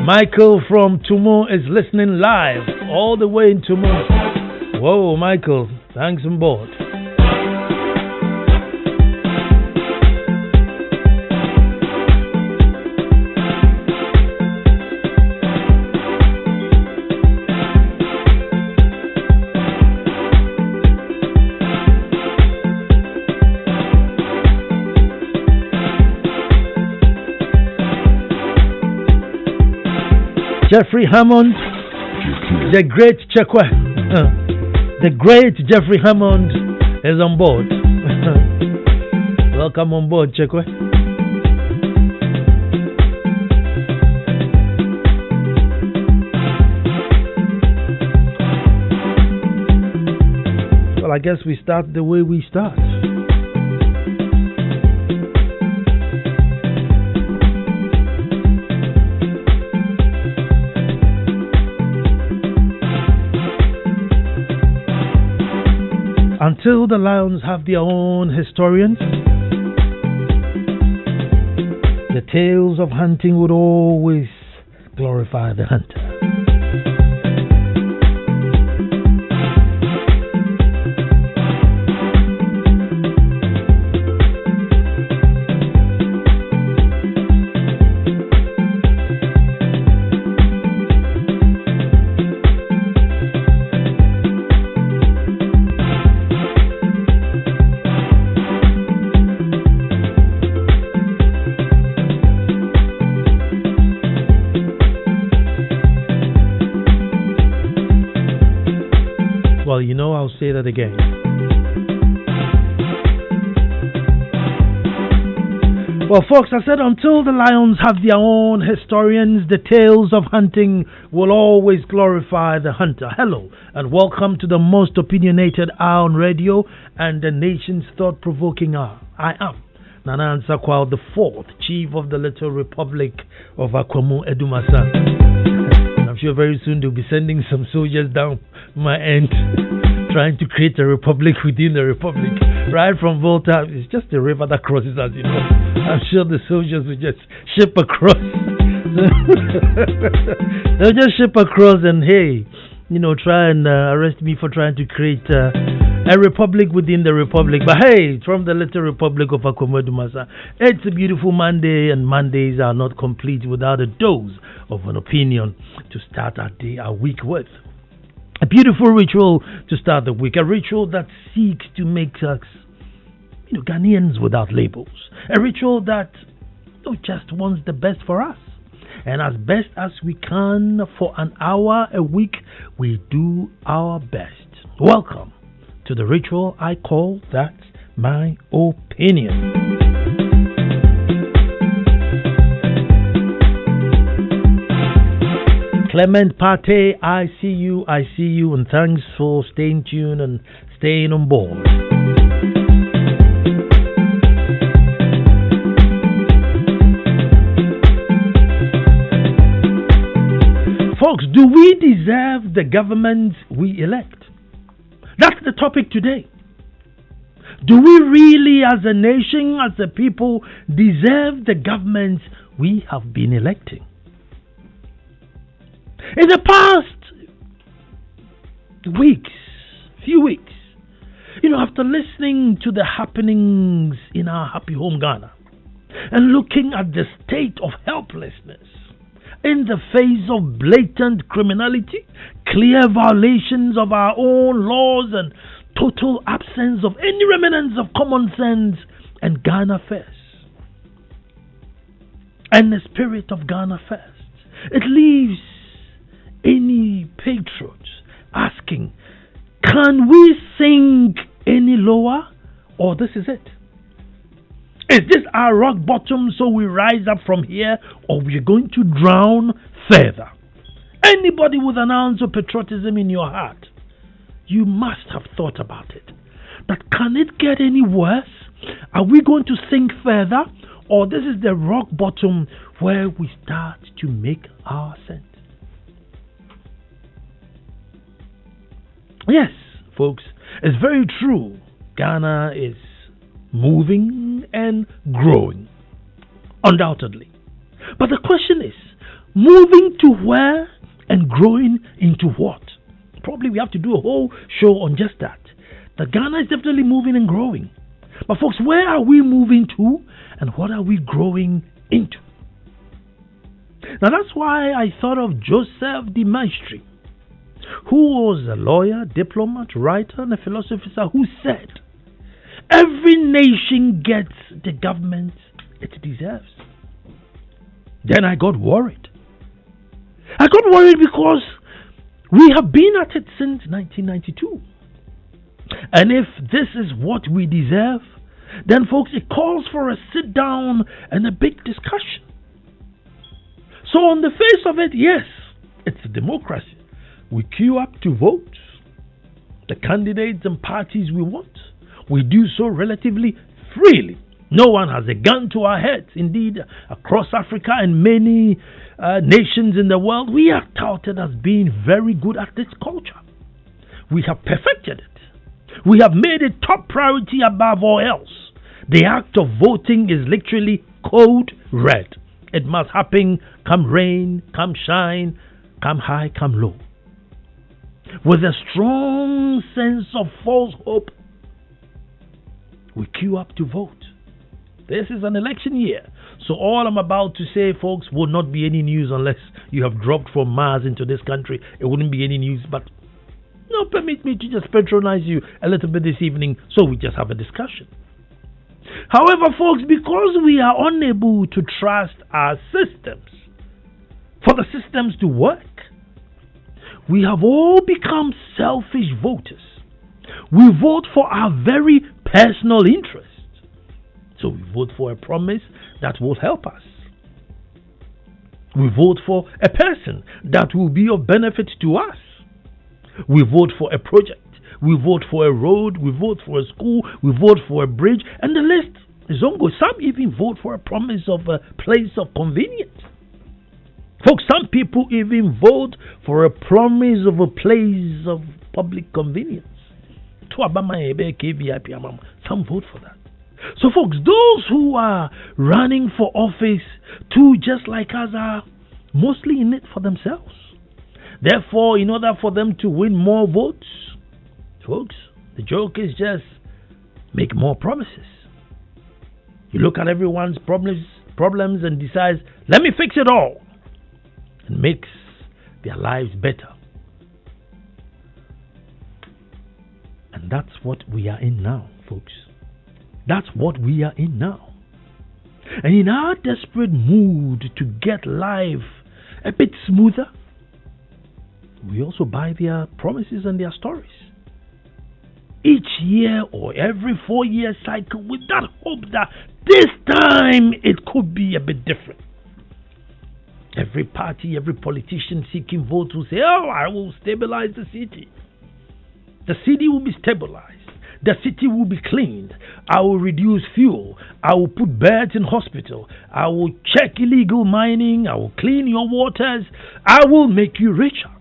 Michael from Tumo is listening live all the way in Tumo. Whoa, Michael, thanks on board. Jeffrey Hammond, the great Chekwe, the great Jeffrey Hammond is on board. Welcome on board, Chekwe. Well, I guess we start the way we start. Until the lions have their own historians, the tales of hunting would always glorify the hunter. I'll say that again. Well, folks, I said until the lions have their own historians, the tales of hunting will always glorify the hunter. Hello, and welcome to the most opinionated hour on radio and the nation's thought-provoking hour. I am Nana Ansah Kwao IV, Chief of the Little Republic of Akwamu Edumasa. I'm sure very soon they'll be sending some soldiers down my end, trying to create a republic within the republic. Right from Volta, it's just a river that crosses, as you know. I'm sure the soldiers will just ship across. They'll just ship across and, hey, try and arrest me for trying to create a republic within the republic. But hey, from the little republic of Akomodumasa, it's a beautiful Monday, and Mondays are not complete without a dose of an opinion to start our day, our week with. A beautiful ritual to start the week, a ritual that seeks to make us, Ghanaians without labels. A ritual that just wants the best for us. And as best as we can for an hour a week, we do our best. Welcome to the ritual I call That's My Opinion. Clement Pate, I see you, and thanks for staying tuned and staying on board. Folks, do we deserve the government we elect? That's the topic today. Do we really, as a nation, as a people, deserve the government we have been electing? In the past few weeks, after listening to the happenings in our happy home Ghana and looking at the state of helplessness in the face of blatant criminality, clear violations of our own laws, and total absence of any remnants of common sense and Ghana first, and the spirit of Ghana first, it leaves any patriot asking, can we sink any lower, or this is it? Is this our rock bottom so we rise up from here, or we're going to drown further? Anybody with an ounce of patriotism in your heart, you must have thought about it. That can it get any worse? Are we going to sink further, or this is the rock bottom where we start to make our sense? Yes, folks, it's very true. Ghana is moving and growing, undoubtedly. But the question is, moving to where and growing into what? Probably we have to do a whole show on just that. The Ghana is definitely moving and growing. But folks, where are we moving to and what are we growing into? Now that's why I thought of Joseph de Maistre, who was a lawyer, diplomat, writer, and a philosopher who said, every nation gets the government it deserves. Then I got worried. I got worried because we have been at it since 1992. And if this is what we deserve, then folks, it calls for a sit down and a big discussion. So on the face of it, yes, it's a democracy. We queue up to vote the candidates and parties we want. We do so relatively freely. No one has a gun to our heads. Indeed, across Africa and many nations in the world, we are touted as being very good at this culture. We have perfected it. We have made it top priority above all else. The act of voting is literally code red. It must happen come rain, come shine, come high, come low. With a strong sense of false hope, we queue up to vote. This is an election year. So all I'm about to say, folks, will not be any news unless you have dropped from Mars into this country. It wouldn't be any news, but no, permit me to just patronize you a little bit this evening so we just have a discussion. However, folks, because we are unable to trust our systems, for the systems to work, we have all become selfish voters. We vote for our very personal interests. So we vote for a promise that will help us. We vote for a person that will be of benefit to us. We vote for a project. We vote for a road. We vote for a school. We vote for a bridge. And the list is ongoing. Some even vote for a promise of a place of convenience. Folks, some people even vote for a promise of a place of public convenience. Some vote for that. So folks, those who are running for office too, just like us, are mostly in it for themselves. Therefore, in order for them to win more votes, folks, the joke is just make more promises. You look at everyone's problems and decides, let me fix it all, and makes their lives better. And that's what we are in now, folks. That's what we are in now. And in our desperate mood to get life a bit smoother, we also buy their promises and their stories. Each year or every 4-year cycle with that hope that this time it could be a bit different. Every party, every politician seeking votes will say, oh, I will stabilize the city. The city will be stabilized. The city will be cleaned. I will reduce fuel. I will put beds in hospital. I will check illegal mining. I will clean your waters. I will make you richer.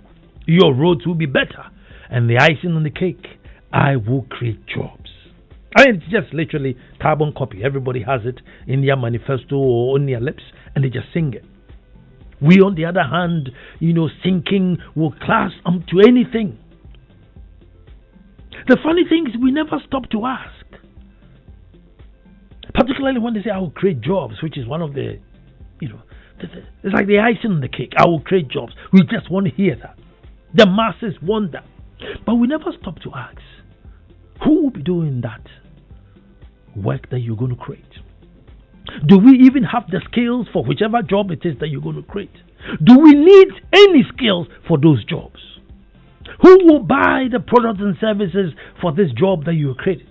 Your roads will be better. And the icing on the cake, I will create jobs. I mean, it's just literally carbon copy. Everybody has it in their manifesto or on their lips, and they just sing it. We, on the other hand, thinking will class to anything. The funny thing is we never stop to ask. Particularly when they say, I will create jobs, which is one of the, it's like the icing on the cake. I will create jobs. We just want to hear that. The masses want that. But we never stop to ask, who will be doing that work that you're going to create? Do we even have the skills for whichever job it is that you're going to create? Do we need any skills for those jobs? Who will buy the products and services for this job that you created?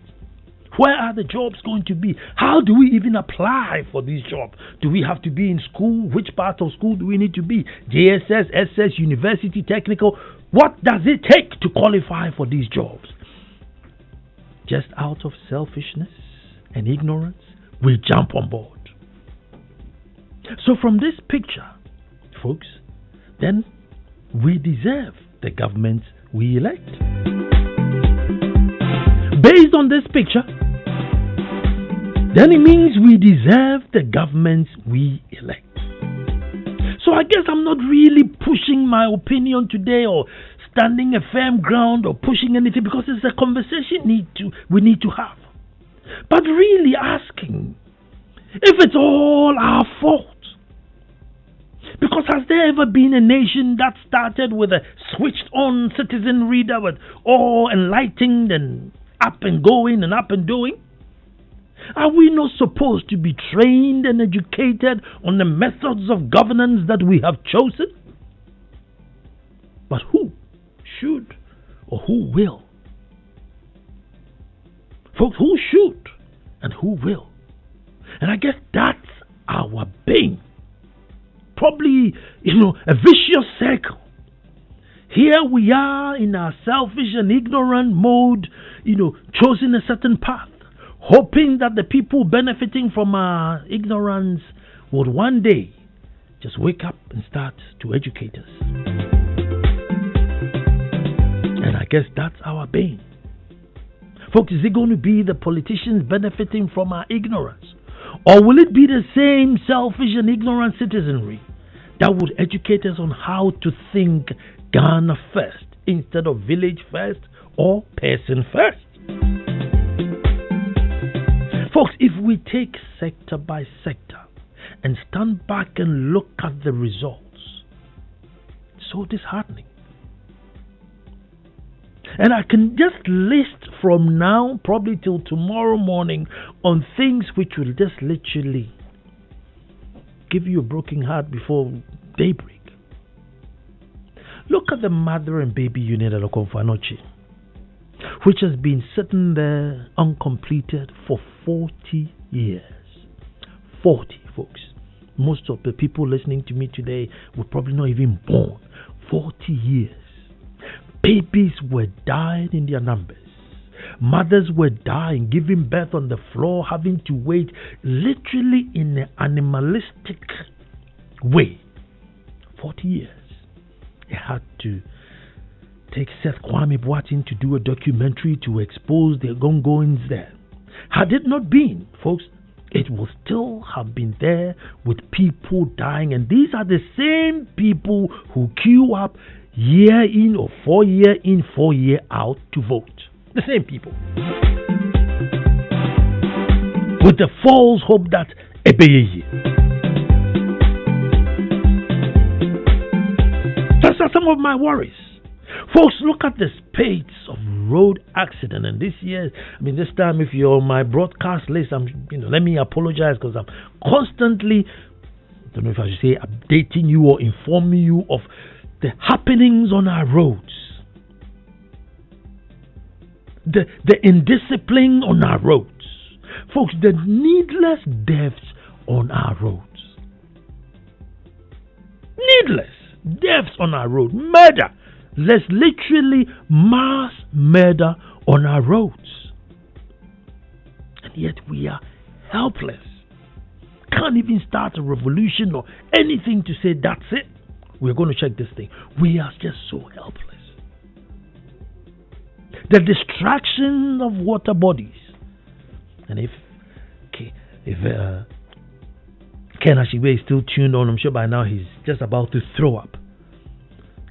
Where are the jobs going to be? How do we even apply for these jobs? Do we have to be in school? Which part of school do we need to be? JSS, SS, university, technical? What does it take to qualify for these jobs? Just out of selfishness and ignorance, we jump on board. So from this picture, folks, then we deserve the government we elect. Based on this picture, then it means we deserve the government we elect. So I guess I'm not really pushing my opinion today or standing a firm ground or pushing anything, because it's a conversation we need to have. But really asking if it's all our fault. Because has there ever been a nation that started with a switched on citizenry that was all enlightened and up and going and up and doing? Are we not supposed to be trained and educated on the methods of governance that we have chosen? But who should or who will? Folks, who should and who will? And I guess that's our bane. Probably, a vicious circle. Here we are in our selfish and ignorant mode, choosing a certain path, hoping that the people benefiting from our ignorance would one day just wake up and start to educate us. And I guess that's our bane. Folks, is it going to be the politicians benefiting from our ignorance? Or will it be the same selfish and ignorant citizenry that would educate us on how to think Ghana first instead of village first or person first? Folks, if we take sector by sector and stand back and look at the results, it's so disheartening. And I can just list from now probably till tomorrow morning on things which will just literally give you a broken heart before daybreak. Look at the mother and baby unit at Okonfanochi, which has been sitting there uncompleted for 40 years. 40, folks. Most of the people listening to me today were probably not even born. 40 years. Babies were dying in their numbers. Mothers were dying, giving birth on the floor, having to wait literally in an animalistic way. 40 years. They had to take Seth Kwame Boateng to do a documentary to expose their ongoings there. Had it not been, folks, it would still have been there with people dying. And these are the same people who queue up year in or 4 year in, 4 year out to vote. The same people. With the false hope that ebeye. Those are some of my worries. Folks, look at the spate of road accident. And this year, this time, if you're on my broadcast list, let me apologize because I'm constantly, I don't know if I should say, updating you or informing you of the happenings on our roads, the indiscipline on our roads, folks, the needless deaths on our roads, needless deaths on our road, murder. There's literally mass murder on our roads, and yet we are helpless. Can't even start a revolution or anything to say that's it. We're going to check this thing. We are just so helpless. The distraction of water bodies. And if Ken Ashiwe is still tuned on, I'm sure by now he's just about to throw up.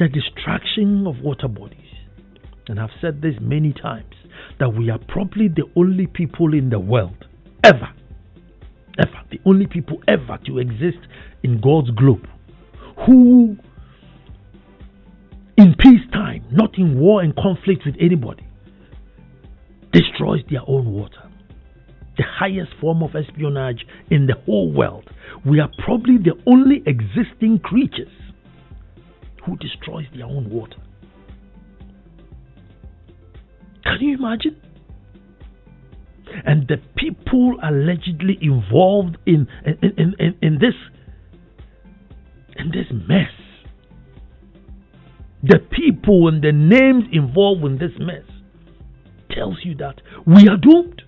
The distraction of water bodies. And I've said this many times, that we are probably the only people in the world, ever, the only people ever to exist in God's globe, who in peacetime, not in war and conflict with anybody, destroys their own water. The highest form of espionage in the whole world. We are probably the only existing creatures who destroys their own water. Can you imagine? And the people allegedly involved in this mess, the people and the names involved in this mess, tells you that we are doomed.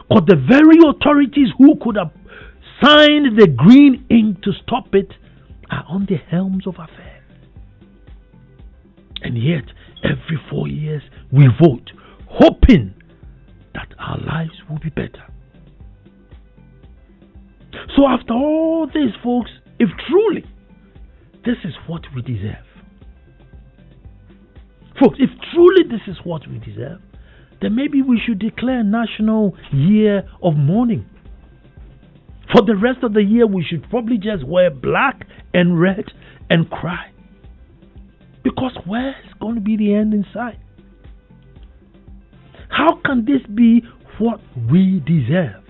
Or the very authorities who could have signed the green ink to stop it are on the helms of affairs. And yet, every 4 years we vote, hoping that our lives will be better. So after all this, folks, if truly this is what we deserve. Folks, if truly this is what we deserve, then maybe we should declare National Year of Mourning. For the rest of the year, we should probably just wear black and red and cry. Because where's going to be the end in sight? How can this be what we deserve?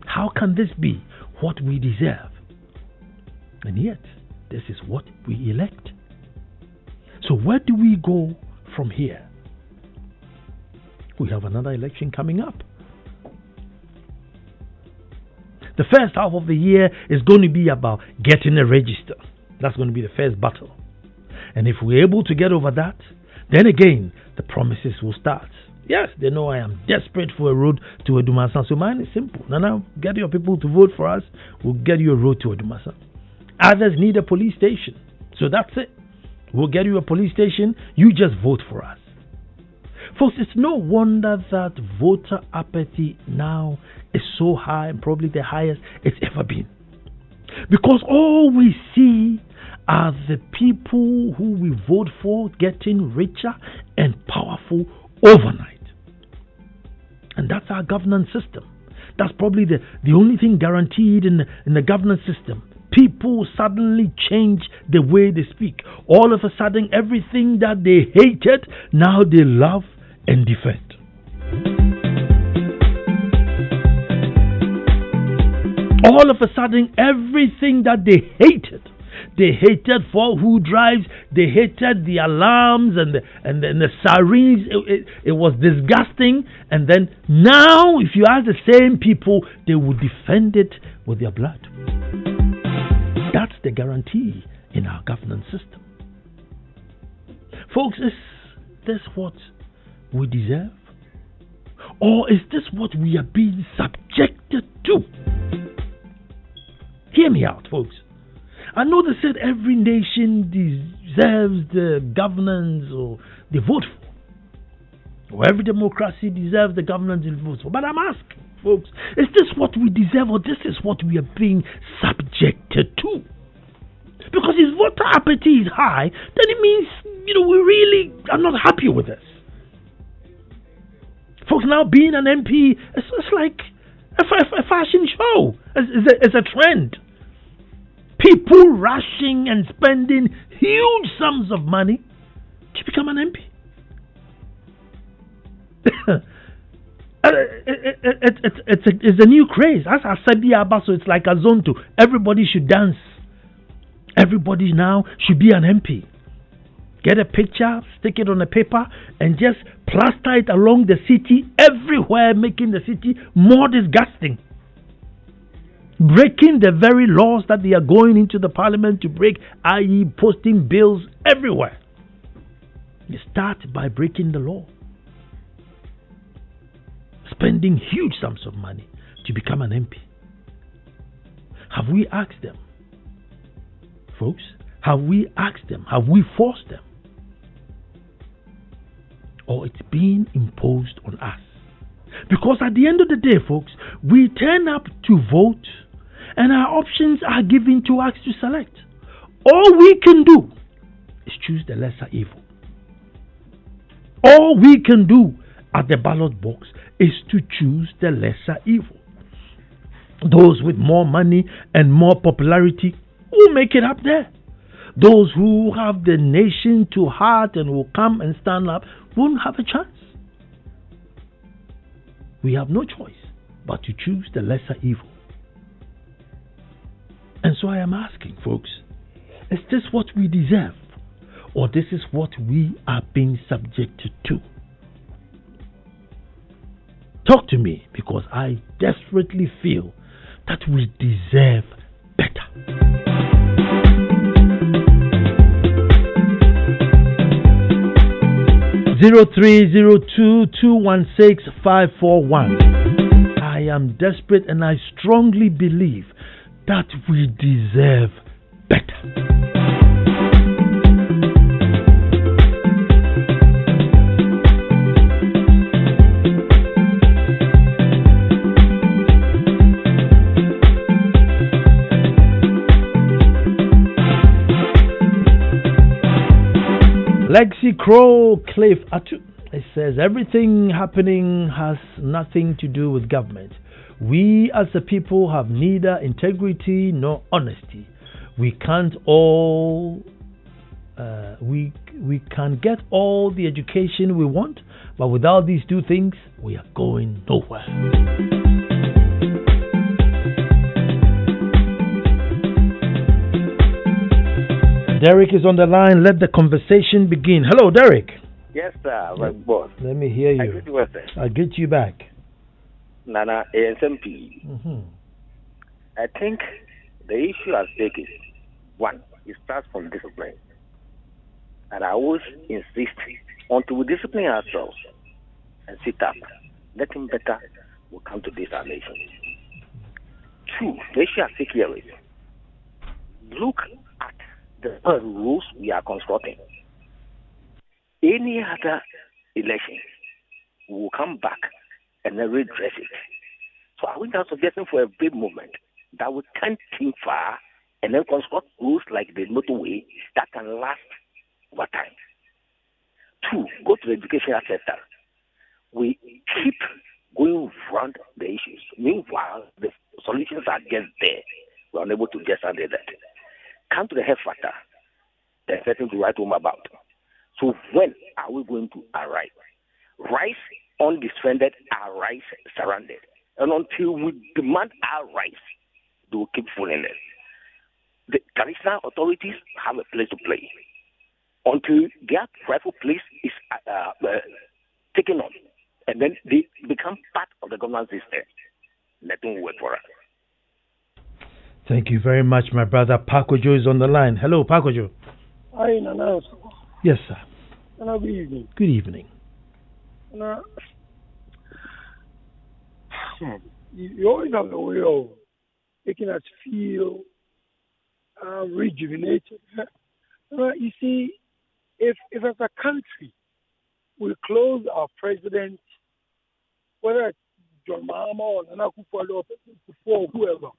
How can this be what we deserve? And yet, this is what we elect. So where do we go from here? We have another election coming up. The first half of the year is going to be about getting a register. That's going to be the first battle. And if we're able to get over that, then again, the promises will start. Yes, they know I am desperate for a road to Odumasa. So mine is simple. Nana, get your people to vote for us. We'll get you a road to Odumasa. Others need a police station. So that's it. We'll get you a police station. You just vote for us. Folks, it's no wonder that voter apathy now is so high, and probably the highest it's ever been. Because all we see are the people who we vote for getting richer and powerful overnight. And that's our governance system. That's probably the only thing guaranteed in the governance system. People suddenly change the way they speak. All of a sudden, everything that they hated, now they love and defend. All of a sudden, everything that they hated for who drives, they hated the alarms and the sirens. It was disgusting. And then now, if you ask the same people, they will defend it with their blood. That's the guarantee in our governance system. Folks, is this what we deserve? Or is this what we are being subjected to? Hear me out, folks. I know they said every nation deserves the governance or they vote for. Or every democracy deserves the governance they vote for. But I'm asking, folks, is this what we deserve, or this is what we are being subjected to? Because if voter apathy is high, then it means, we really are not happy with this. Folks, now being an MP, it's like a fashion show. It's a trend. People rushing and spending huge sums of money to become an MP. It's a new craze. As I said, so it's like a zonto. Everybody should dance. Everybody now should be an MP. Get a picture, stick it on a paper, and just plaster it along the city everywhere, making the city more disgusting. Breaking the very laws that they are going into the parliament to break, i.e. posting bills everywhere. You start by breaking the law. Spending huge sums of money to become an MP. Have we asked them? Folks, have we asked them? Have we forced them? Or it's being imposed on us? Because at the end of the day, folks, we turn up to vote and our options are given to us to select. All we can do is choose the lesser evil. All we can do at the ballot box is to choose the lesser evil. Those with more money and more popularity will make it up there. Those who have the nation to heart and will come and stand up won't have a chance. We have no choice but to choose the lesser evil. And so I am asking, folks, is this what we deserve? Or this is what we are being subjected to? Talk to me, because I desperately feel that we deserve better. 0302216541. I am desperate and I strongly believe that we deserve better. Lexi Crow Cliff Atu. It says everything happening has nothing to do with government. We as a people have neither integrity nor honesty. We can't all we can get all the education we want, but without these two things, we are going nowhere. Derek is on the line. Let the conversation begin. Hello, Derek. Yes, sir. My boss. Let me hear you. I'll get you back. Nana Ansah Kwao. I think the issue at stake is one. It starts from discipline, and I always insist until we discipline ourselves and sit up, nothing better will come to this our nation. Two, the issue at stake here is look at the rules we are constructing. Any other election will come back and then redress it. So I think I'm suggesting for a big movement that would turn things far and then construct rules like the motorway that can last over time. Two, go to the educational sector. We keep going around the issues. Meanwhile, the solutions are just there. We are unable to get under that. Come to the health factor. There's something to write home about. So when are we going to arrive? Rice undefended, our rice surrounded. And until we demand our rights, they will keep fooling us. The traditional authorities have a place to play. Until their rightful place is taken on, and then they become part of the government system, nothing will work for us. Thank you very much, my brother. Pakojo is on the line. Hello, Pakojo. Hi, Nana. Yes, sir. Nana, good evening. Good evening. Nana, you always have a way of making us feel rejuvenated. You see, if as a country we close our president, whether it's John Mahama or Nana Akufo-Addo or whoever,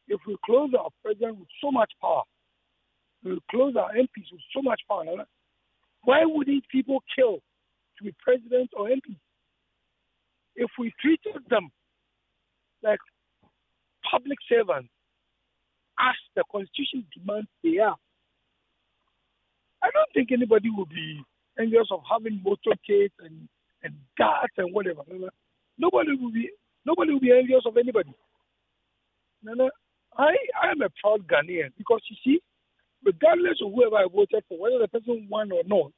if we close our president with so much power, we close our MPs with so much power, why wouldn't people kill to be president or MP? If we treated them like public servants, as the Constitution demands they are, I don't think anybody would be envious of having motorcades and guards and whatever. Nobody will be envious of anybody. I am a proud Ghanaian because you see, regardless of whoever I voted for, whether the person won or not,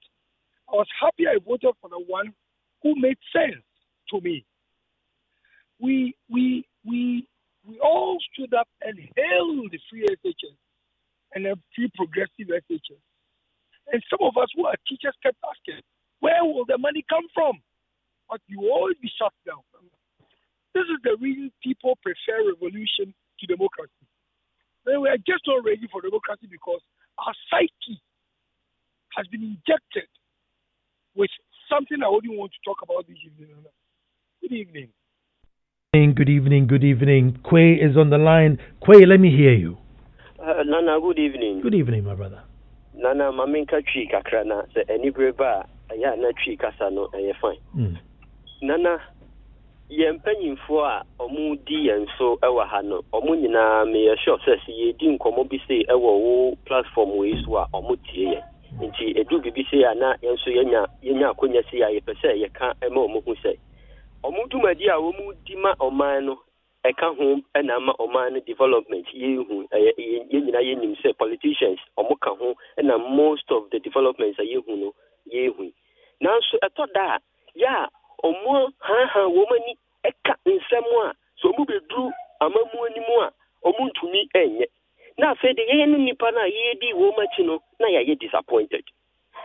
I was happy I voted for the one who made sense to me. We all stood up and hailed the free SHS and the free progressive SHS. And some of us who are teachers kept asking, where will the money come from? But you will always be shut down. This is the reason people prefer revolution to democracy. We are just not ready for democracy because our psyche has been injected with something I wouldn't want to talk about this evening. Good evening. Good evening, good evening. Kwei is on the line. Kwei, let me hear you. Nana, good evening. Good evening, my brother. Nana, maminka chui kakrana se any breba ya na chui kasano and you're fine. Nana, yempanyimfo a omu di enso ewa ha no omu nyina me sure say ye di nkomo bi say ewa wo platform we so a omu tie ye nti edu bibi say na yenso yenya akonya say ya pese ye ka ema omu hu say omu dumadi a omu di ma oman no eka ho na ma oman no development ye hu ye nyina ye nim say politicians omu ka ho na most of the developments ye hu no ye hu now so eto da ya omo ha womani eka nsemu a so mu bedru amamu animu a omu ntumi enye na fe de ye nipa na ye di womachi no na ye disappointed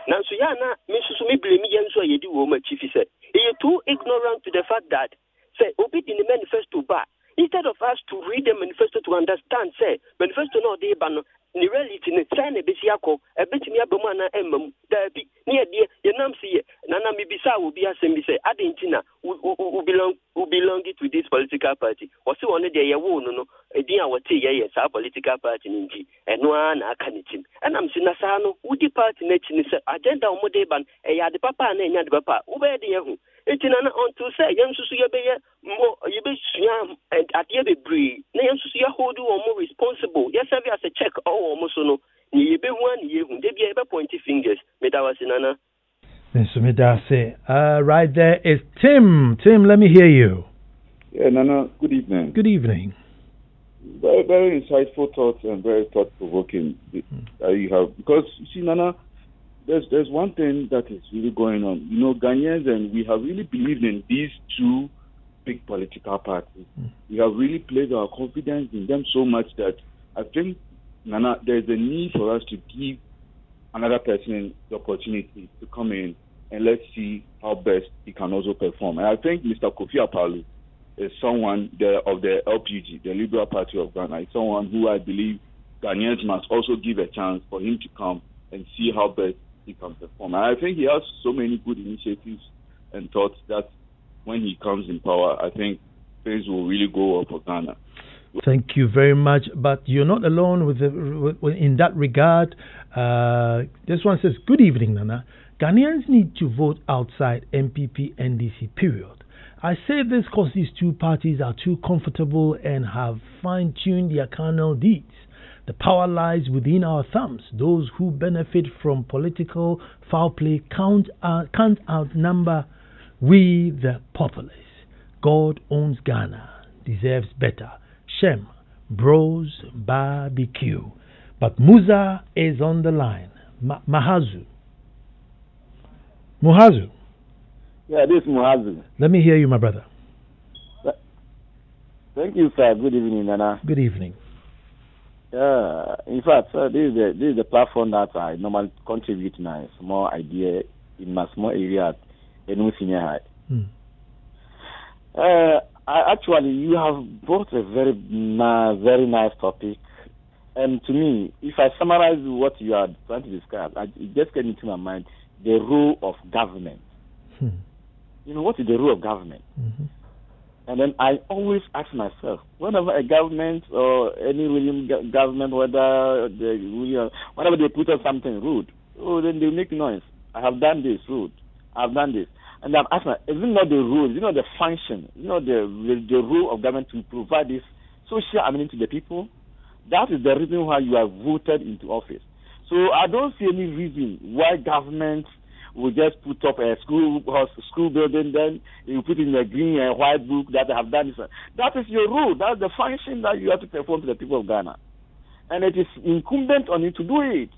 na so ya na me susu me blame ye nso ye di womachi fi say e too ignorant to the fact that say obi di the manifesto ba Instead of us to read the manifesto to understand, say, manifesto no de ban ni reality ni sign e besi akọ e betimi abamu ana emmam da bi ne de ye nam se nana me bisa wo bi asem bi say adentina who belong to this political party or so on de ye wo no edin a wote ye sa political party nji eno na aka ne tim enam si na sa no wudi party na chi ni say agenda o mo de ban e ya de papa na enya de papa wo be de ye hu etina na until say yam susu ye be ye mo ye be sua at ye be bree na yam susu ye hold you more responsible yes serve as a check almost no ni be one ye hu de bia be pointy fingers me da was nana right there is Tim. Let me hear you. Yeah, Nana, good evening. Good evening. Very, very insightful thoughts and very thought-provoking you have. Because, you see, Nana, there's one thing that is really going on. You know, Ghanaians, and we have really believed in these two big political parties. We have really placed our confidence in them so much that I think, Nana, there's a need for us to give another person the opportunity to come in and let's see how best he can also perform. And I think Mr. Kofi Apalu is someone of the LPG, the Liberal Party of Ghana, is someone who I believe Ghanaians must also give a chance for him to come and see how best he can perform. And I think he has so many good initiatives and thoughts that when he comes in power, I think things will really go well for Ghana. Thank you very much. But you're not alone in that regard. This one says, good evening, Nana. Ghanaians need to vote outside MPP NDC, period. I say this because these two parties are too comfortable and have fine-tuned their carnal deeds. The power lies within our thumbs. Those who benefit from political foul play can't outnumber we the populace. God owns Ghana, deserves better. Shem, Bros, Barbecue. But Musa is on the line. Muhazu. Yeah, this is Muhazu. Let me hear you, my brother. Thank you, sir. Good evening, Nana. Good evening. In fact, sir, this is the platform that I normally contribute to my small idea in my small area in senior high. Actually, you have brought a very nice topic. And to me, if I summarize what you are trying to discuss, it just came into my mind, the role of government. You know, what is the role of government? And then I always ask myself, whenever a government or any government, whenever they put up something rude, then they make noise. I have done this rude. I've done this. And I'm asking, is it not the rule, the function, the role of government to provide this social amenity to the people? That is the reason why you are voted into office. So I don't see any reason why government will just put up a school building, then you put in a green and white book that I have done this. That is your role. That's the function that you have to perform to the people of Ghana. And it is incumbent on you to do it.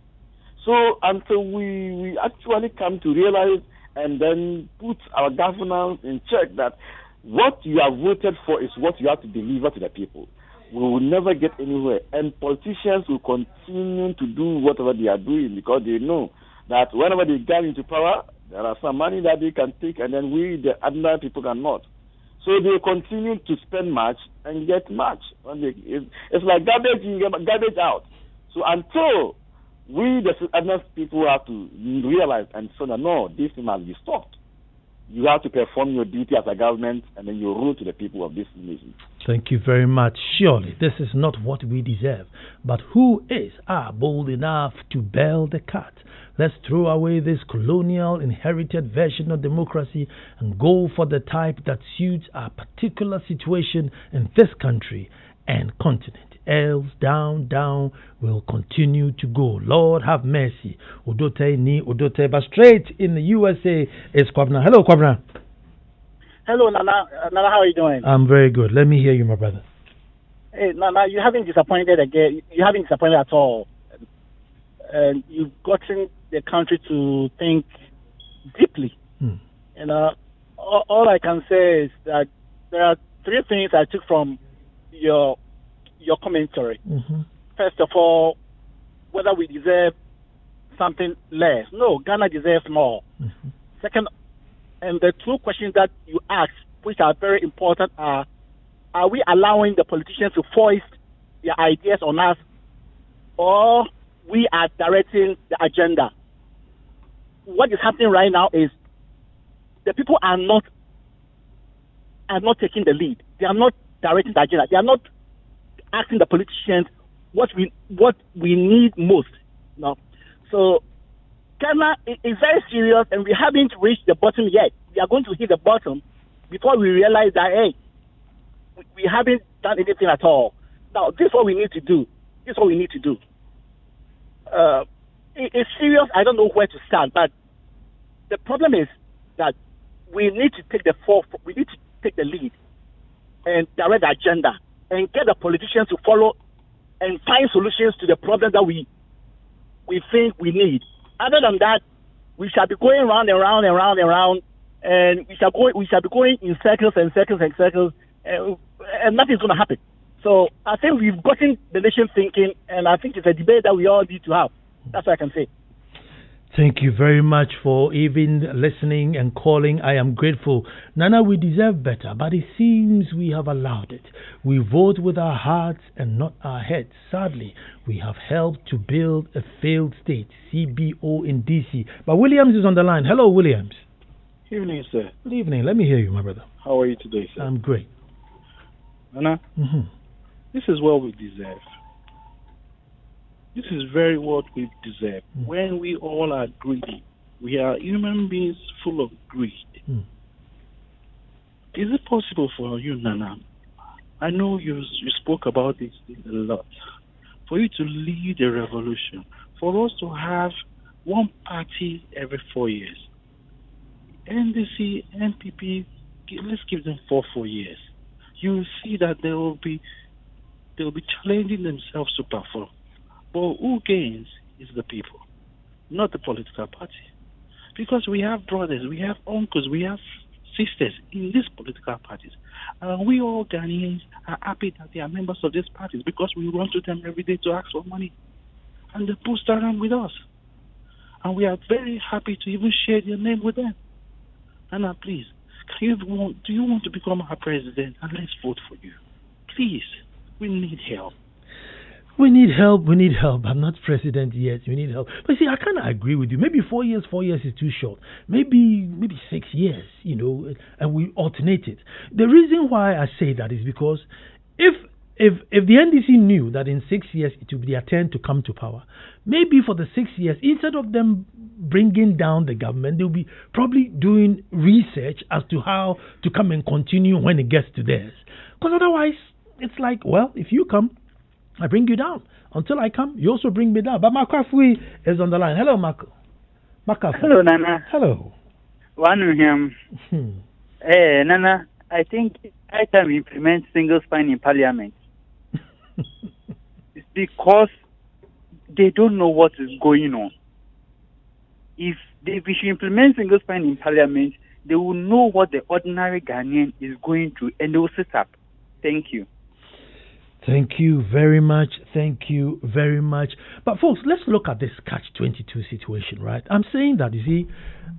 So until we actually come to realize and then put our governance in check that what you have voted for is what you have to deliver to the people, we will never get anywhere. And politicians will continue to do whatever they are doing because they know that whenever they get into power, there are some money that they can take and then we, the ordinary people, cannot. So they continue to spend much and get much. It's like garbage in, garbage out. So until we, the ordinary people, have to realize and say, no, this must be stopped. You have to perform your duty as a government and then your rule to the people of this nation. Thank you very much. Surely this is not what we deserve. But who is bold enough to bail the cat? Let's throw away this colonial inherited version of democracy and go for the type that suits our particular situation in this country and continent. Else down will continue to go. Lord have mercy. Udote ni Udote. But straight in the USA is Kwabna. Hello, Kwabna. Hello, Nana. Nana, how are you doing? I'm very good. Let me hear you, my brother. Hey, Nana, you haven't disappointed again. You haven't disappointed at all. And you've gotten the country to think deeply. And all I can say is that there are three things I took from your commentary. First of all, whether we deserve something less. No, Ghana deserves more. Second, and the two questions that you asked, which are very important, are are we allowing the politicians to foist their ideas on us, or we are directing the agenda? What is happening right now is the people are not taking the lead. They are not directing the agenda. They are not asking the politicians what we need most. No. So Ghana is very serious, and we haven't reached the bottom yet. We are going to hit the bottom before we realize that, hey, we haven't done anything at all. Now, this is what we need to do. It's serious. I don't know where to start, but the problem is that we need to take the lead and direct the agenda and get the politicians to follow and find solutions to the problems that we think we need. Other than that, we shall be going round and round and round and round, and we shall be going in circles and circles and circles, and nothing's going to happen. So I think we've gotten the nation thinking, and I think it's a debate that we all need to have. That's what I can say. Thank you very much for even listening and calling. I am grateful. Nana, we deserve better, but it seems we have allowed it. We vote with our hearts and not our heads. Sadly, we have helped to build a failed state, CBO in DC. But Williams is on the line. Hello, Williams. Evening, sir. Good evening. Let me hear you, my brother. How are you today, sir? I'm great. Nana, this is what we deserve. This is very what we deserve. When we all are greedy, we are human beings full of greed. Is it possible for you, Nana? I know you spoke about this a lot. For you to lead a revolution, for us to have one party every 4 years. NDC, NPP, let's give them 4 years. You will see that they will be challenging themselves to perform. But who gains is the people, not the political party. Because we have brothers, we have uncles, we have sisters in these political parties. And we all Ghanaians are happy that they are members of these parties because we run to them every day to ask for money. And they post around with us. And we are very happy to even share their name with them. Anna, please, do you want to become our president? And let's vote for you. Please, we need help. We need help. I'm not president yet. We need help. But see, I kind of agree with you. Maybe 4 years is too short. Maybe 6 years, and we alternate it. The reason why I say that is because if the NDC knew that in 6 years it would be their turn to come to power, maybe for the 6 years, instead of them bringing down the government, they'll be probably doing research as to how to come and continue when it gets to theirs. Because otherwise, it's like, well, if you come, I bring you down. Until I come, you also bring me down. But Makafui is on the line. Hello, Makafui. Hello, Nana. Hello. One of him. Nana, I think I can implement single spine in Parliament. It's because they don't know what is going on. If we should implement single spine in Parliament, they will know what the ordinary Ghanaian is going through, and they will sit up. Thank you. Thank you very much. But folks, let's look at this catch-22 situation, right? I'm saying that, you see,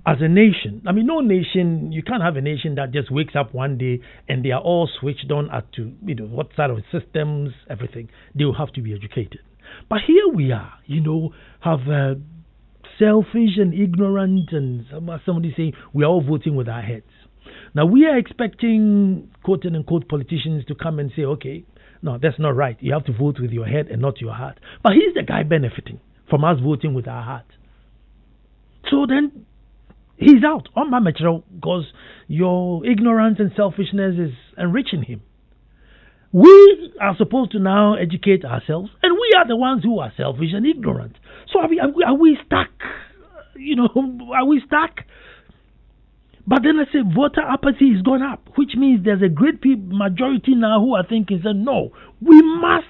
as a nation, no nation, you can't have a nation that just wakes up one day and they are all switched on as to, what side of systems, everything. They will have to be educated. But here we are, have selfish and ignorant, and somebody saying we are all voting with our heads. Now, we are expecting quote-unquote politicians to come and say, okay, no, that's not right. You have to vote with your head and not your heart. But he's the guy benefiting from us voting with our heart. So then, he's out on my metro because your ignorance and selfishness is enriching him. We are supposed to now educate ourselves, and we are the ones who are selfish and ignorant. So are we stuck? Are we stuck? But then I say voter apathy is gone up, which means there's a great majority now who are thinking, no, we must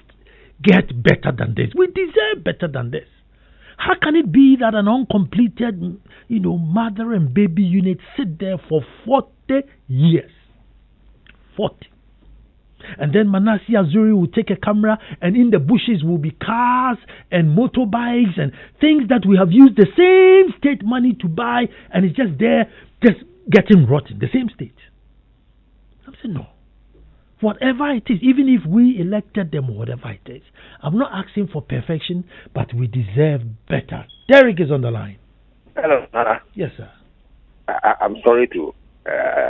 get better than this. We deserve better than this. How can it be that an uncompleted, mother and baby unit sit there for 40 years? 40. And then Manasseh Azuri will take a camera, and in the bushes will be cars and motorbikes and things that we have used the same state money to buy, and it's just there, just getting rotten, the same state. I'm saying, no. Whatever it is, even if we elected them or whatever it is. I'm not asking for perfection, but we deserve better. Derek is on the line. Hello, Nana. Yes, sir. I'm sorry to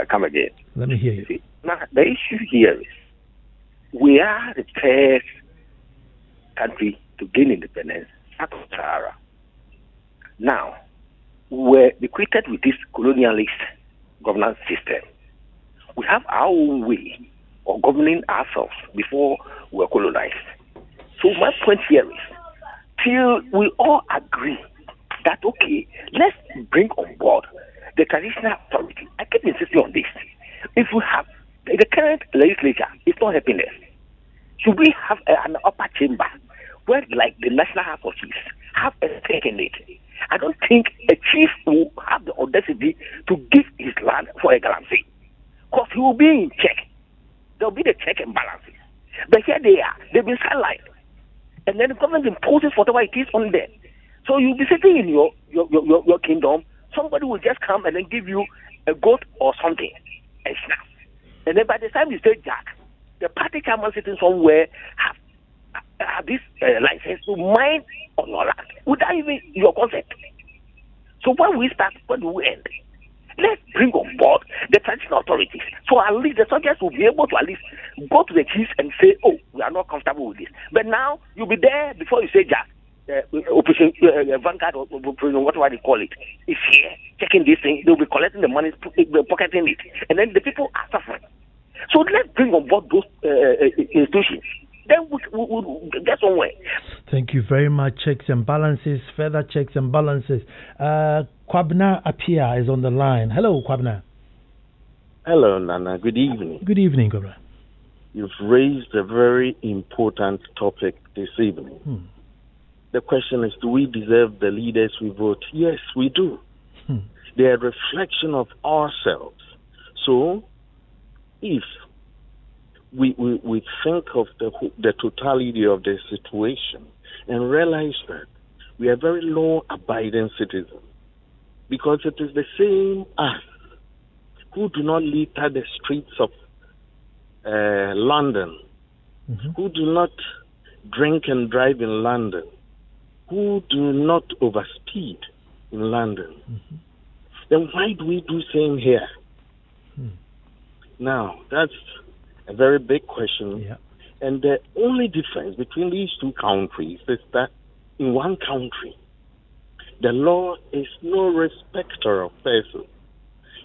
come again. Let me hear you. See, now, the issue here is we are the first country to gain independence out of Sahara. Now, we're equated with this colonialist governance system. We have our own way of governing ourselves before we were colonized. So my point here is, till we all agree that, okay, let's bring on board the traditional authority. I keep insisting on this. If we have the current legislature, it's not helping us. Should we have an upper chamber where, like the National House of Chiefs, have a stake in it? I don't think a chief will have the audacity to give his land for a galamsey, because he will be in check. There will be the check and balances. But here they are. They've been sidelined. And then the government imposes whatever it is on them. So you'll be sitting in your kingdom. Somebody will just come and then give you a goat or something and snap. And then by the time you say Jack, the party chairman sitting somewhere have this license to mine on your land without even your consent. So when we start, when do we end? Let's bring on board the traditional authorities. So at least the soldiers will be able to at least go to the chiefs and say, oh, we are not comfortable with this. But now you'll be there before you say Jack. Operation Vanguard or whatever they call it is here checking this thing. They'll be collecting the money, pocketing it, and then the people are suffering. So let's bring on board those institutions. Then we'll get somewhere. Thank you very much. Checks and balances, further checks and balances. Kwabna Apia is on the line. Hello, Kwabna. Hello, Nana. Good evening. Good evening, Kwabna. You've raised a very important topic this evening. The question is, do we deserve the leaders we vote? Yes, we do. They are a reflection of ourselves. So, if we think of the totality of the situation and realize that we are very law-abiding citizens, because it is the same us who do not litter the streets of London, who do not drink and drive in London, who do not overspeed in London, then why do we do same here? Now, that's a very big question. Yeah. And the only difference between these two countries is that in one country, the law is no respecter of persons.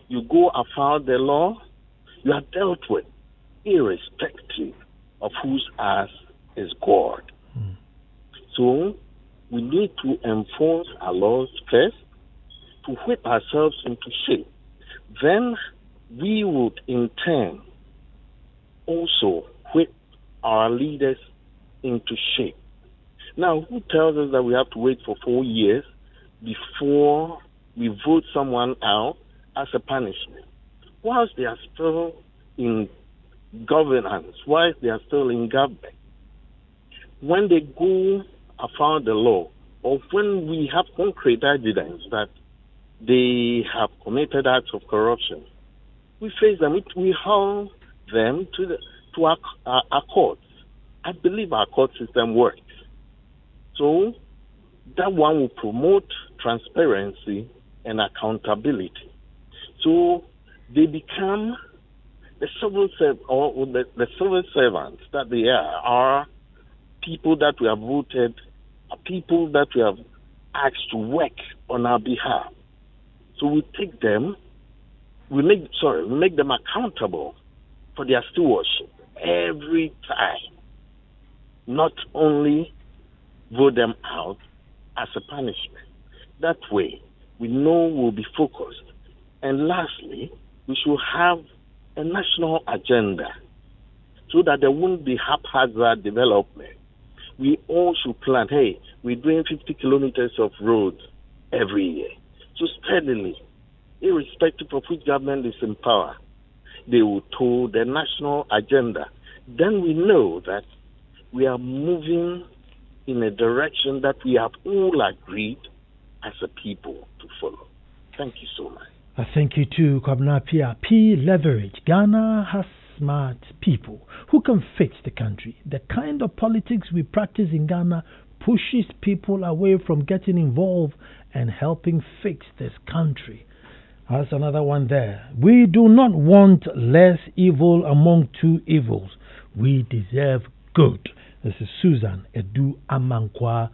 You go afoul the law, you are dealt with, irrespective of whose ass is God. So, we need to enforce our laws first, to whip ourselves into shape. Then we would in turn also whip our leaders into shape. Now, who tells us that we have to wait for 4 years before we vote someone out as a punishment? Whilst they are still in governance, whilst they are still in government, when they go afoul the law, or when we have concrete evidence that they have committed acts of corruption, we face them. We haul them to our courts. I believe our court system works. So that one will promote transparency and accountability. So they become the civil servants that they are people that we have voted, are people that we have asked to work on our behalf. So we take them, we make them accountable for their stewardship every time. Not only vote them out as a punishment. That way, we know we'll be focused. And lastly, we should have a national agenda so that there won't be haphazard development. We all should plan, hey, we're doing 50 kilometers of roads every year. So steadily, irrespective of which government is in power, they will tow the national agenda. Then we know that we are moving in a direction that we have all agreed as a people to follow. Thank you so much. Thank you to Kwabna Pia. P leverage. Ghana has smart people who can fix the country. The kind of politics we practice in Ghana pushes people away from getting involved and helping fix this country. That's another one there. We do not want less evil among two evils. We deserve good. This is Susan Edu Amankwa.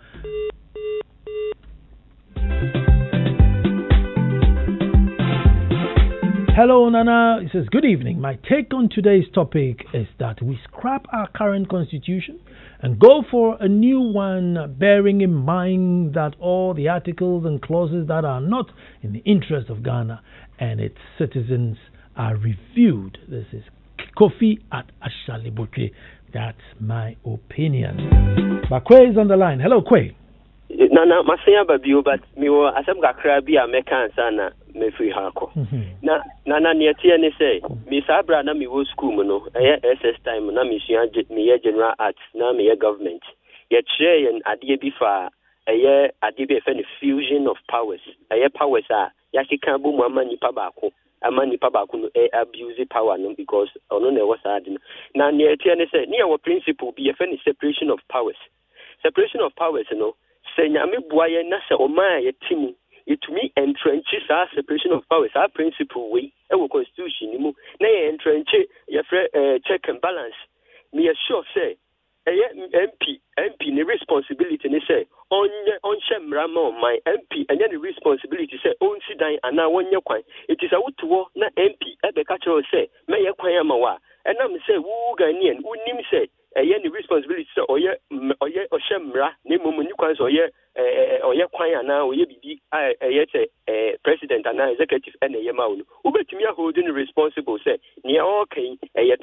Hello, Nana. It says, good evening. My take on today's topic is that we scrap our current constitution and go for a new one, bearing in mind that all the articles and clauses that are not in the interest of Ghana and its citizens are reviewed. This is Kofi at Ashalibuke. That's my opinion. But Kwe is on the line. Hello, Kwe. Nana, masaya babio, but me wa asam kakra bi American sana me free hako. Na nana nieti ene say me sabra na me wo school mu no SS time na me sua me general arts na me government. Ye tire yen ade bi fa ade bi fe fusion of powers. Powers a ya kika bu mu amani pa baako. Amani pa baako no abuse power no because ono na was ade no. Na nieti ene say ne our principle bi fe separation of powers. Separation of powers no. Say nyame boye na se oman ye timu itumi entrenches our separation of powers our principle we e constitution ni mu na ye entrench ye check and balance me sure say MP ni responsibility ni say on shemra ma my MP and the responsibility say on si dan ana wonye kwan it is a woto na MP e be ka kire say me ye kwan ama wa and am say wu Ghanaian unim say any responsibility so oye oshemra ne momuni kwan so oye kwan ana oye bibi president ana executive and yema unu ubetumi holding responsible say ne okay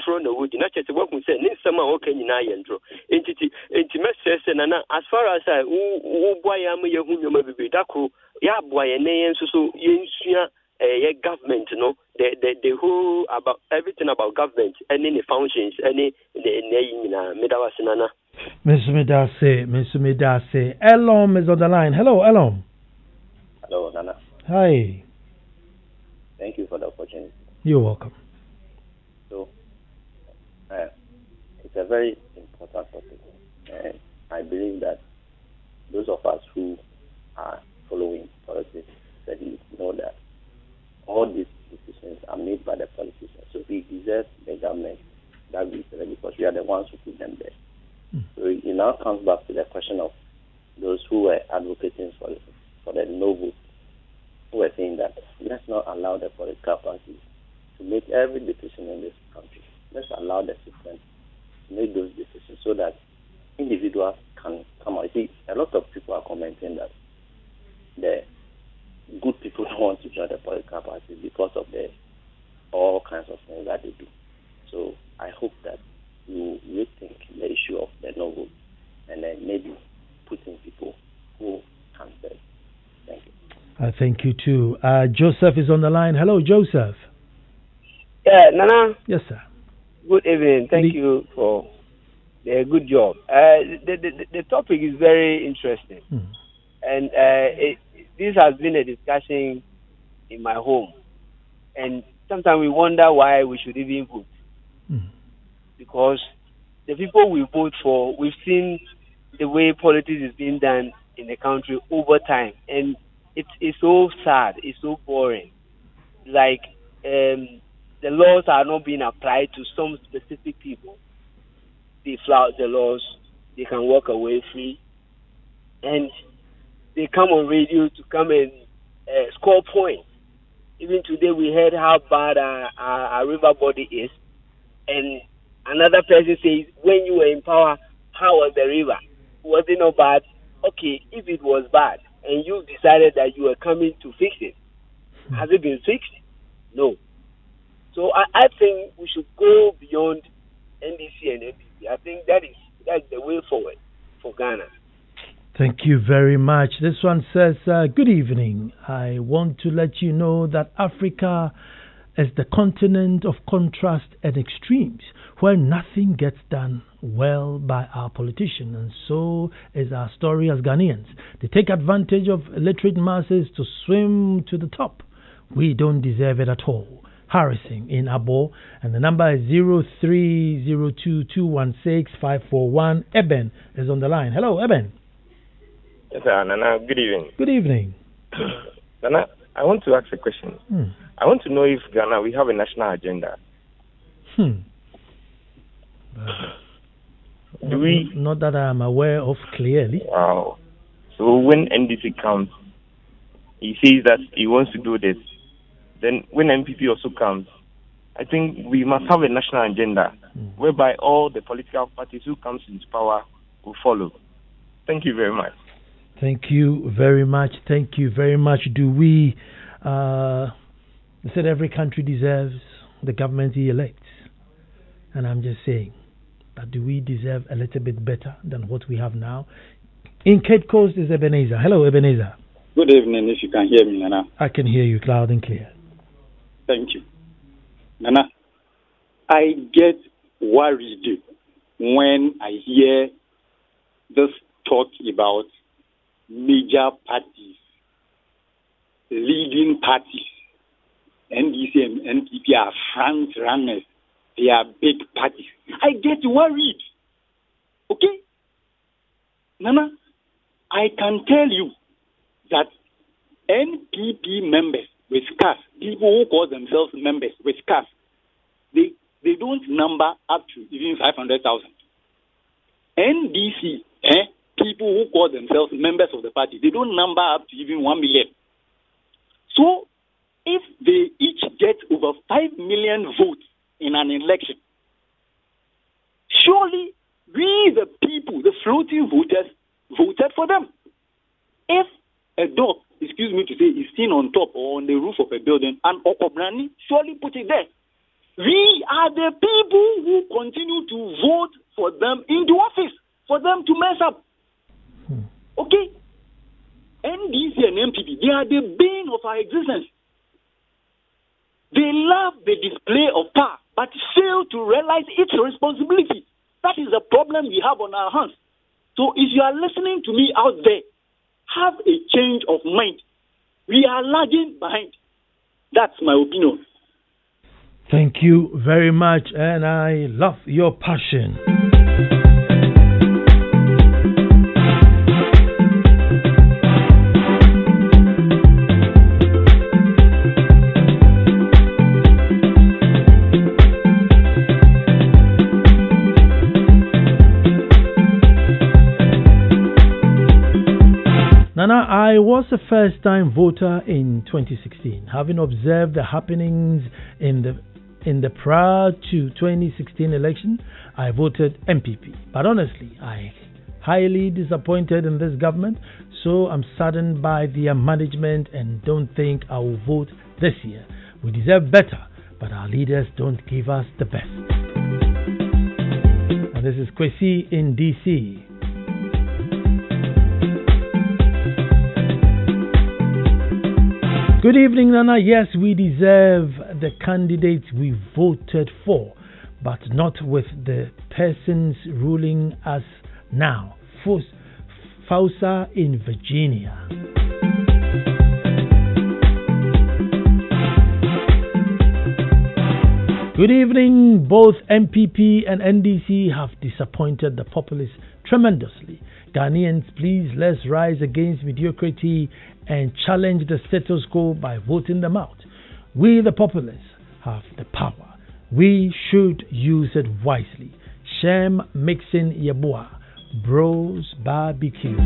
tro na wodi na chese wahu say ne nsema okay nyina yendro enti message na as far as wo boy am ye hu nyoma bibi dako ya boy ne yenso so yensua government no the whole about everything about government any functions any Miss Medase. Elom is on the line. Hello, Elom. Hello, Nana. Hi. Thank you for the opportunity. You're welcome. So, it's a very important topic. And I believe that those of us who are following politics studies know that all these decisions are made by the politicians. So we deserve the government that we select because we are the ones who put them there. So it now comes back to the question of those who were advocating for the no vote, who were saying that let's not allow the political parties to make every decision in this country. Let's allow the system to make those decisions so that individuals can come out. See, a lot of people are commenting that the good people don't want to join the political parties because of all kinds of things that they do. So I hope that you rethink the issue of the no vote and then maybe put in people who can serve. Thank you. Thank you too. Joseph is on the line. Hello, Joseph. Yeah, Nana. Yes, sir. Good evening. Thank you for the good job. The topic is very interesting, and this has been a discussion in my home, and sometimes we wonder why we should even vote. Because the people we vote for, we've seen the way politics is being done in the country over time, and it's so sad, it's so boring. Like the laws are not being applied to some specific people. They flout the laws, they can walk away free, and they come on radio to come and score points. Even today we heard how bad our river body is, and another person says, when you were in power, how was the river? Was it not bad? Okay, if it was bad, and you decided that you were coming to fix it, has it been fixed? No. So I think we should go beyond NDC and NDC. I think that's the way forward for Ghana. Thank you very much. This one says, good evening. I want to let you know that Africa is the continent of contrast and extremes, where nothing gets done well by our politicians, and so is our story as Ghanaians. They take advantage of illiterate masses to swim to the top. We don't deserve it at all. Harrison in Abo, and the number is 0302216541. Eben is on the line. Hello, Eben. Yes, sir. Nana, good evening. Good evening. Nana, I want to ask a question. I want to know if Ghana, we have a national agenda. Do we? Not that I'm aware of clearly. Wow. So when NDC comes, he says that he wants to do this. Then when MPP also comes, I think we must have a national agenda whereby all the political parties who comes into power will follow. Thank you very much. Thank you very much. Thank you very much. Do we? They said every country deserves the government he elects, and I'm just saying that do we deserve a little bit better than what we have now? In Cape Coast is Ebenezer. Hello, Ebenezer. Good evening, if you can hear me, Nana. I can hear you loud and clear. Thank you. Nana, I get worried when I hear this talk about major parties, leading parties. NDC and NPP are front runners. They are big parties. I get worried. Okay? Nana, I can tell you that NPP members with CAS, people who call themselves members with CAS, they don't number up to even 500,000. NDC, people who call themselves members of the party, they don't number up to even 1 million. So, if they each get over 5 million votes in an election, surely we, the people, the floating voters, voted for them. If a dog, excuse me to say, is seen on top or on the roof of a building, and Okobrani surely put it there. We are the people who continue to vote for them into office, for them to mess up. Okay? NDC and MPP, they are the bane of our existence. They love the display of power, but fail to realize its responsibility. That is the problem we have on our hands. So if you are listening to me out there, have a change of mind. We are lagging behind. That's my opinion. Thank you very much, and I love your passion. Nana, I was a first-time voter in 2016, having observed the happenings in the prior to 2016 election. I voted MPP, but honestly, I highly disappointed in this government, so I'm saddened by their management and don't think I will vote this year. We deserve better, but our leaders don't give us the best. And this is Kwesi in DC. Good evening, Nana. Yes, we deserve the candidates we voted for, but not with the persons ruling us now. Fausa in Virginia. Good evening. Both MPP and NDC have disappointed the populace tremendously. Ghanaians, please, let's rise against mediocrity and challenge the status quo by voting them out. We, the populace, have the power. We should use it wisely. Shem mixing Yabua, Bros Barbecue.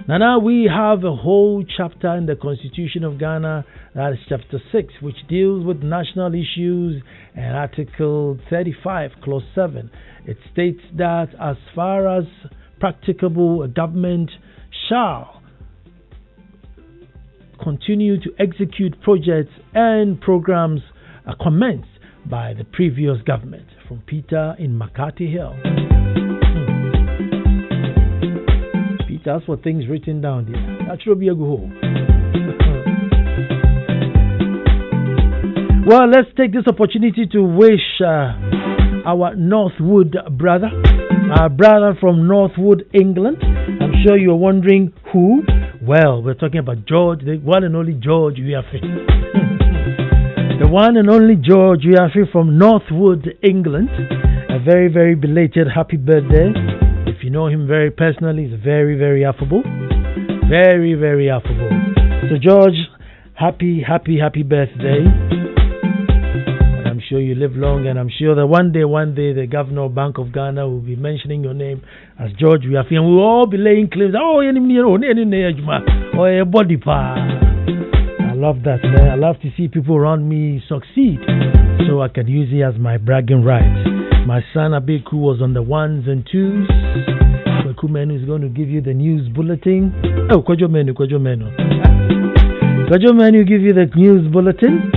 Now we have a whole chapter in the Constitution of Ghana, that is chapter 6, which deals with national issues, and Article 35, Clause 7. It states that as far as practicable, a government shall continue to execute projects and programs commenced by the previous government. From Peter in McCarthy Hill. Peter, that's what things written down there. That should be a go. Well, let's take this opportunity to wish our Northwood brother, our brother from Northwood, England. I'm sure you're wondering who. Well, we're talking about George, the one and only George Uyafi. The one and only George Uyafi from Northwood, England. A very, very belated happy birthday. If you know him very personally, he's very, very affable. Very, very affable. So, George, happy birthday. And I'm sure you live long, and I'm sure that one day, the governor of Bank of Ghana will be mentioning your name as George Uyafi, and we'll all be laying claims. Oh, a body pa. I love that, man. I love to see people around me succeed, so I can use it as my bragging rights. My son Abeku was on the 1s and 2s. Kwaku Menu is going to give you the news bulletin. Oh, Kwajo Menu. Kwajo Menu give you the news bulletin.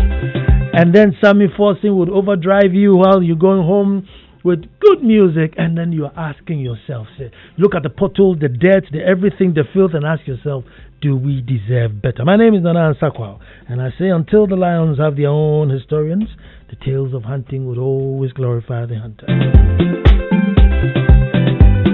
And then Sammy Forson would overdrive you while you're going home with good music. And then you're asking yourself, say, look at the potholes, the dirt, the everything, the filth, and ask yourself, do we deserve better? My name is Nana Ansah Kwao, and I say until the lions have their own historians, the tales of hunting would always glorify the hunter.